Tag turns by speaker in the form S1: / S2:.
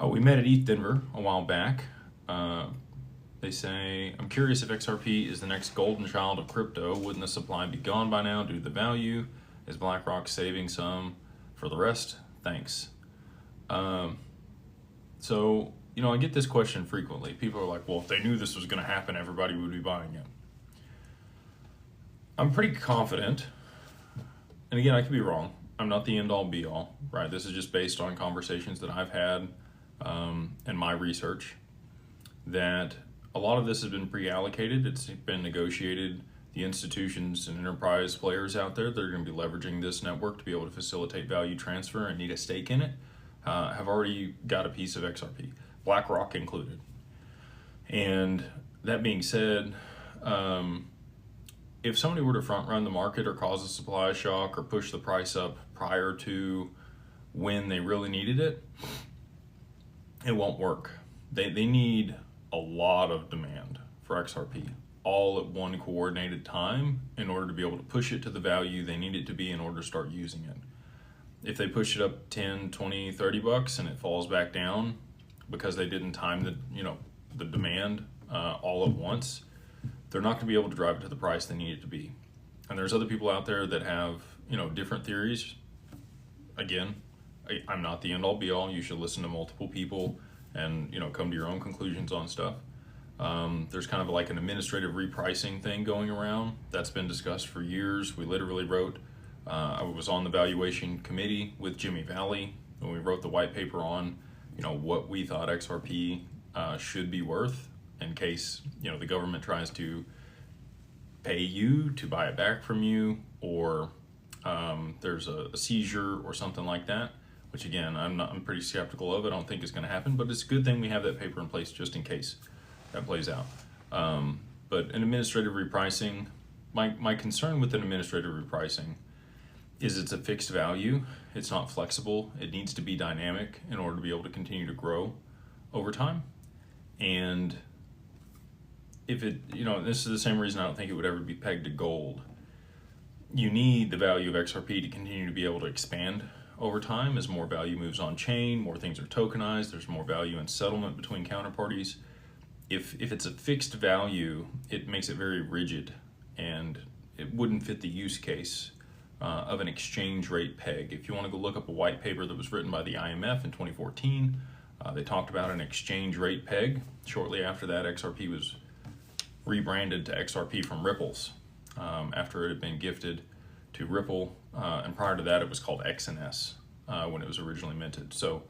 S1: We met at ETH Denver a while back. They say, I'm curious if XRP is the next golden child of crypto. Wouldn't the supply be gone by now due to the value? Is BlackRock saving some for the rest? Thanks. I get this question frequently. People are like, well, if they knew this was going to happen, everybody would be buying it. I'm pretty confident, and again, I could be wrong. I'm not the end all be all, right? This is just based on conversations that I've had and my research, that a lot of this has been pre-allocated. It's been negotiated. The institutions and enterprise players out there that are going to be leveraging this network to be able to facilitate value transfer and need a stake in it have already got a piece of XRP, BlackRock included. And that being said, if somebody were to front run the market or cause a supply shock or push the price up prior to when they really needed it, it won't work. They need a lot of demand for XRP all at one coordinated time in order to be able to push it to the value they need it to be in order to start using it. If they push it up 10, 20, 30 bucks and it falls back down because they didn't time the demand all at once, they're not going to be able to drive it to the price they need it to be. And there's other people out there that have, different theories. Again, I'm not the end all be all. You should listen to multiple people and, come to your own conclusions on stuff. There's kind of like an administrative repricing thing going around that's been discussed for years. We literally wrote, I was on the valuation committee with Jimmy Valley when we wrote the white paper on, what we thought XRP should be worth in case, the government tries to pay you to buy it back from you, or there's a seizure or something like that, which again, I'm pretty skeptical of. I don't think it's going to happen, but it's a good thing we have that paper in place just in case that plays out. But an administrative repricing, my concern with an administrative repricing is it's a fixed value. It's not flexible. It needs to be dynamic in order to be able to continue to grow over time. And if it, this is the same reason I don't think it would ever be pegged to gold. You need the value of XRP to continue to be able to expand over time as more value moves on chain, more things are tokenized, there's more value in settlement between counterparties. If it's a fixed value, it makes it very rigid and it wouldn't fit the use case of an exchange rate peg. If you want to go look up a white paper that was written by the IMF in 2014, they talked about an exchange rate peg. Shortly after that, XRP was rebranded to XRP from Ripple's after it had been gifted to Ripple, and prior to that it was called XNS when it was originally minted. So